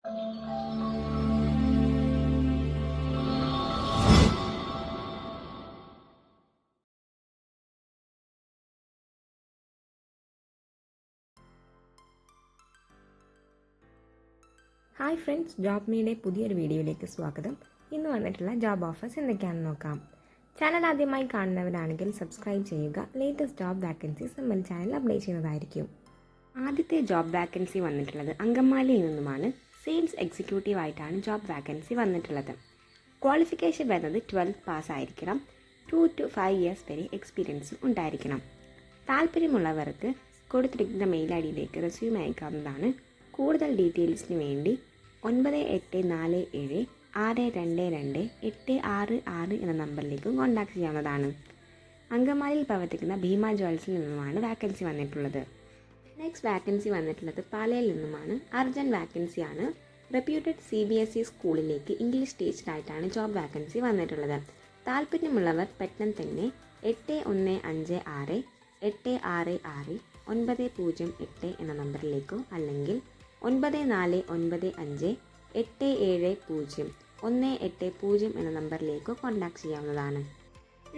Hi friends, job മീയുടെ പുതിയൊരു വീഡിയോയിലേക്ക് സ്വാഗതം. ഇന്ന് വന്നിട്ടുള്ള ജോബ് ഓഫേഴ്സ് എന്തൊക്കെയാണെന്ന് നോക്കാം. ചാനൽ ആദ്യമായി കാണുന്നവരാണെങ്കിൽ സബ്സ്ക്രൈബ് ചെയ്യുക. ലേറ്റസ്റ്റ് ജോബ് വാക്കൻസീസ് നമ്മൾ ചാനൽ അപ്ഡേറ്റ് ചെയ്യുന്നതായിരിക്കും. ആദ്യത്തെ ജോബ് വാക്കൻസി വന്നിട്ടുള്ളത് അങ്കമാലിയിൽ നിന്നുമാണ്. സെയിൽസ് എക്സിക്യൂട്ടീവ് ആയിട്ടാണ് ജോബ് വാക്കൻസി വന്നിട്ടുള്ളത്. ക്വാളിഫിക്കേഷൻ വരുന്നത് 12th പാസ് ആയിരിക്കണം. 2 to 5 years വരെ എക്സ്പീരിയൻസും ഉണ്ടായിരിക്കണം. താല്പര്യമുള്ളവർക്ക് കൊടുത്തിരിക്കുന്ന മെയിൽ ഐ ഡിയിലേക്ക് റെസ്യൂം അയക്കാവുന്നതാണ്. കൂടുതൽ ഡീറ്റെയിൽസിന് വേണ്ടി 9847-622-866 എന്ന നമ്പറിലേക്ക് കോൺടാക്ട് ചെയ്യാവുന്നതാണ്. അങ്കമാലിയിൽ പ്രവർത്തിക്കുന്ന ഭീമ ജ്വൽസിൽ നിന്നുമാണ് വാക്കൻസി വന്നിട്ടുള്ളത്. നെക്സ്റ്റ് വാക്കൻസി വന്നിട്ടുള്ളത് പാലയിൽ നിന്നുമാണ്. അർജൻറ്റ് വാക്കൻസിയാണ്. റെപ്യൂട്ടഡ് CBSE സ്കൂളിലേക്ക് ഇംഗ്ലീഷ് ടീച്ചറായിട്ടാണ് ജോബ് വാക്കൻസി വന്നിട്ടുള്ളത്. താല്പര്യമുള്ളവർ പെട്ടെന്ന് തന്നെ 8156-866-908 എന്ന നമ്പറിലേക്കോ അല്ലെങ്കിൽ 9495-870-180 എന്ന നമ്പറിലേക്കോ കോൺടാക്ട് ചെയ്യാവുന്നതാണ്.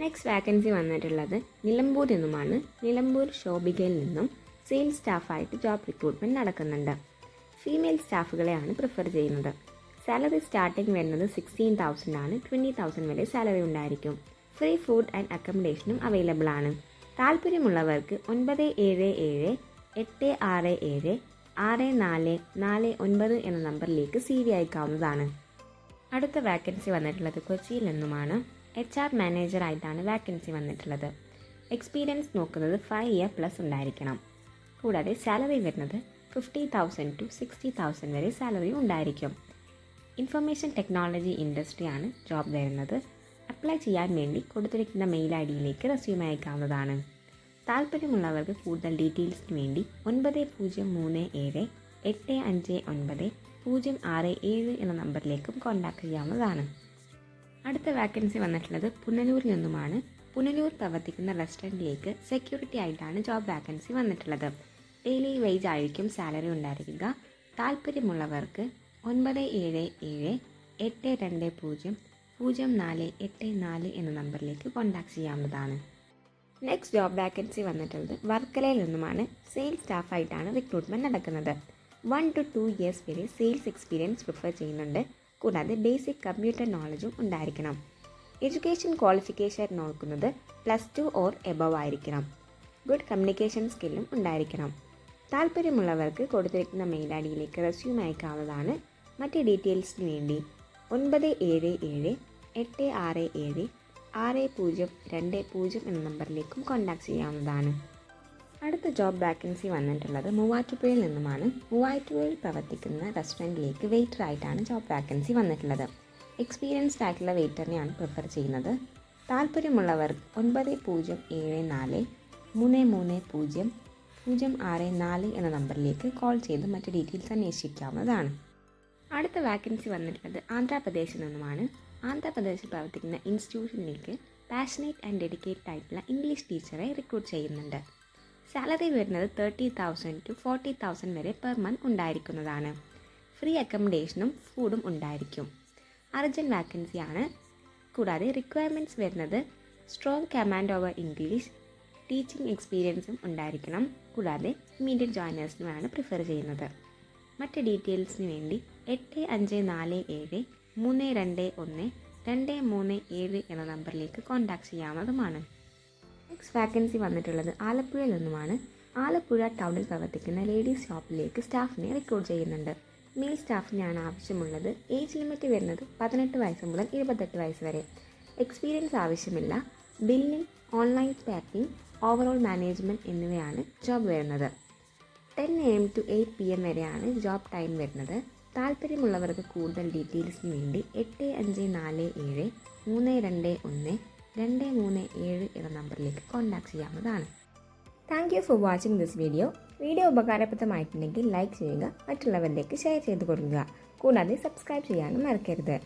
നെക്സ്റ്റ് വാക്കൻസി വന്നിട്ടുള്ളത് നിലമ്പൂർ നിന്നുമാണ്. നിലമ്പൂർ ശോഭികയിൽ നിന്നും സെയിൽസ് സ്റ്റാഫായിട്ട് ജോബ് റിക്രൂട്ട്മെൻറ്റ് നടക്കുന്നുണ്ട്. ഫീമെയിൽ സ്റ്റാഫുകളെയാണ് പ്രിഫർ ചെയ്യുന്നത്. സാലറി സ്റ്റാർട്ടിംഗ് വരുന്നത് 16,000 ആണ്. 20,000 വരെ സാലറി ഉണ്ടായിരിക്കും. ഫ്രീ ഫുഡ് ആൻഡ് അക്കോമഡേഷനും അവൈലബിൾ ആണ്. താല്പര്യമുള്ളവർക്ക് 9778667449 എന്ന നമ്പറിലേക്ക് CV അയക്കാവുന്നതാണ്. അടുത്ത വാക്കൻസി വന്നിട്ടുള്ളത് കൊച്ചിയിൽ നിന്നുമാണ്. HR മാനേജറായിട്ടാണ് വാക്കൻസി വന്നിട്ടുള്ളത്. എക്സ്പീരിയൻസ് നോക്കുന്നത് 5 year പ്ലസ് ഉണ്ടായിരിക്കണം. കൂടാതെ സാലറി വരുന്നത് 50,000 to 60,000 വരെ സാലറി ഉണ്ടായിരിക്കും. ഇൻഫർമേഷൻ ടെക്നോളജി ഇൻഡസ്ട്രിയാണ് ജോബ് വരുന്നത്. അപ്ലൈ ചെയ്യാൻ വേണ്ടി കൊടുത്തിരിക്കുന്ന മെയിൽ ഐ ഡിയിലേക്ക് റെസ്യൂം അയക്കാവുന്നതാണ്. താല്പര്യമുള്ളവർക്ക് കൂടുതൽ ഡീറ്റെയിൽസിന് വേണ്ടി 9037-859-067 എന്ന നമ്പറിലേക്കും കോൺടാക്ട് ചെയ്യാവുന്നതാണ്. അടുത്ത വാക്കൻസി വന്നിട്ടുള്ളത് പുനലൂരിൽ നിന്നുമാണ്. പുനലൂർ പ്രവർത്തിക്കുന്ന റെസ്റ്റോറൻറ്റിലേക്ക് സെക്യൂരിറ്റി ആയിട്ടാണ് ജോബ് വാക്കൻസി വന്നിട്ടുള്ളത്. ഡെയിലി വേജ് ആയിരിക്കും സാലറി ഉണ്ടായിരിക്കുക. താല്പര്യമുള്ളവർക്ക് 9778200484 എന്ന നമ്പറിലേക്ക് കോൺടാക്ട് ചെയ്യാവുന്നതാണ്. നെക്സ്റ്റ് ജോബ് വാക്കൻസി വന്നിട്ടുള്ളത് വർക്കലയിൽ നിന്നുമാണ്. സെയിൽസ് സ്റ്റാഫായിട്ടാണ് റിക്രൂട്ട്മെൻറ്റ് നടക്കുന്നത്. 1 to 2 years വരെ സെയിൽസ് എക്സ്പീരിയൻസ് പ്രിഫർ ചെയ്യുന്നുണ്ട്. കൂടാതെ ബേസിക് കമ്പ്യൂട്ടർ നോളജും ഉണ്ടായിരിക്കണം. എഡ്യൂക്കേഷൻ ക്വാളിഫിക്കേഷൻ നോക്കുന്നത് +2 or above ആയിരിക്കണം. ഗുഡ് കമ്മ്യൂണിക്കേഷൻ സ്കില്ലും ഉണ്ടായിരിക്കണം. താല്പര്യമുള്ളവർക്ക് കൊടുത്തിരിക്കുന്ന മെയിൽ ഐ ഡിയിലേക്ക് റെസ്യൂം അയക്കാവുന്നതാണ്. മറ്റ് ഡീറ്റെയിൽസിന് വേണ്ടി 9778-867-6020 എന്ന നമ്പറിലേക്കും കോൺടാക്ട് ചെയ്യാവുന്നതാണ്. അടുത്ത ജോബ് വാക്കൻസി വന്നിട്ടുള്ളത് മൂവാറ്റുപുഴയിൽ നിന്നുമാണ്. മൂവാറ്റുപുഴയിൽ പ്രവർത്തിക്കുന്ന റെസ്റ്റോറൻറ്റിലേക്ക് വെയിറ്ററായിട്ടാണ് ജോബ് വാക്കൻസി വന്നിട്ടുള്ളത്. എക്സ്പീരിയൻസ്ഡ് ആയിട്ടുള്ള വെയിറ്ററിനെയാണ് പ്രിഫർ ചെയ്യുന്നത്. താല്പര്യമുള്ളവർ 9074-330-064 എന്ന നമ്പറിലേക്ക് കോൾ ചെയ്ത് മറ്റ് ഡീറ്റെയിൽസ് അന്വേഷിക്കാവുന്നതാണ്. അടുത്ത വാക്കൻസി വന്നിട്ടുള്ളത് ആന്ധ്രാപ്രദേശിൽ നിന്നുമാണ്. ആന്ധ്രാപ്രദേശിൽ പ്രവർത്തിക്കുന്ന ഇൻസ്റ്റിറ്റ്യൂഷനിലേക്ക് പാഷനേറ്റ് ആൻഡ് ഡെഡിക്കേറ്റഡ് ആയിട്ടുള്ള ഇംഗ്ലീഷ് ടീച്ചറെ റിക്രൂട്ട് ചെയ്യുന്നുണ്ട്. സാലറി വരുന്നത് 30,000 to 40,000 വരെ പെർ മന്ത് ഉണ്ടായിരിക്കുന്നതാണ്. ഫ്രീ അക്കോമഡേഷനും ഫുഡും ഉണ്ടായിരിക്കും. അർജൻറ്റ് വാക്കൻസിയാണ്. കൂടാതെ റിക്വയർമെൻറ്റ്സ് വരുന്നത് strong command over English, teaching എക്സ്പീരിയൻസും ഉണ്ടായിരിക്കണം. കൂടാതെ ഇമ്മീഡിയറ്റ് ജോയിനേഴ്സിനുമാണ് പ്രിഫർ ചെയ്യുന്നത്. മറ്റ് ഡീറ്റെയിൽസിന് വേണ്ടി 8547-321-237 എന്ന നമ്പറിലേക്ക് കോൺടാക്ട് ചെയ്യാവുന്നതുമാണ്. നെക്സ്റ്റ് വാക്കൻസി വന്നിട്ടുള്ളത് ആലപ്പുഴയിൽ നിന്നുമാണ്. ആലപ്പുഴ ടൗണിൽ പ്രവർത്തിക്കുന്ന ലേഡീസ് ഷോപ്പിലേക്ക് സ്റ്റാഫിനെ റിക്രൂട്ട് ചെയ്യുന്നുണ്ട്. മെയിൽ സ്റ്റാഫിനെയാണ് ആവശ്യമുള്ളത്. ഏജ് ലിമിറ്റ് വരുന്നത് 18 വയസ്സ് മുതൽ 28 വയസ്സ് വരെ. എക്സ്പീരിയൻസ് ആവശ്യമില്ല. Billing, online packing, overall management എന്നിവയാണ് ജോബ് വരുന്നത്. 10 AM to 8 PM വരെയാണ് ജോബ് ടൈം വരുന്നത്. താല്പര്യമുള്ളവർക്ക് കൂടുതൽ ഡീറ്റെയിൽസിന് വേണ്ടി 8547-321-237 എന്ന നമ്പറിലേക്ക് കോൺടാക്ട് ചെയ്യാവുന്നതാണ്. Thank you for watching this video. Video ഉപകാരപ്രദമായിട്ടുണ്ടെങ്കിൽ ലൈക്ക് ചെയ്യുക, മറ്റുള്ളവരിലേക്ക് ഷെയർ ചെയ്ത് കൊടുക്കുക. കൂടാതെ സബ്സ്ക്രൈബ് ചെയ്യാനും മറക്കരുത്.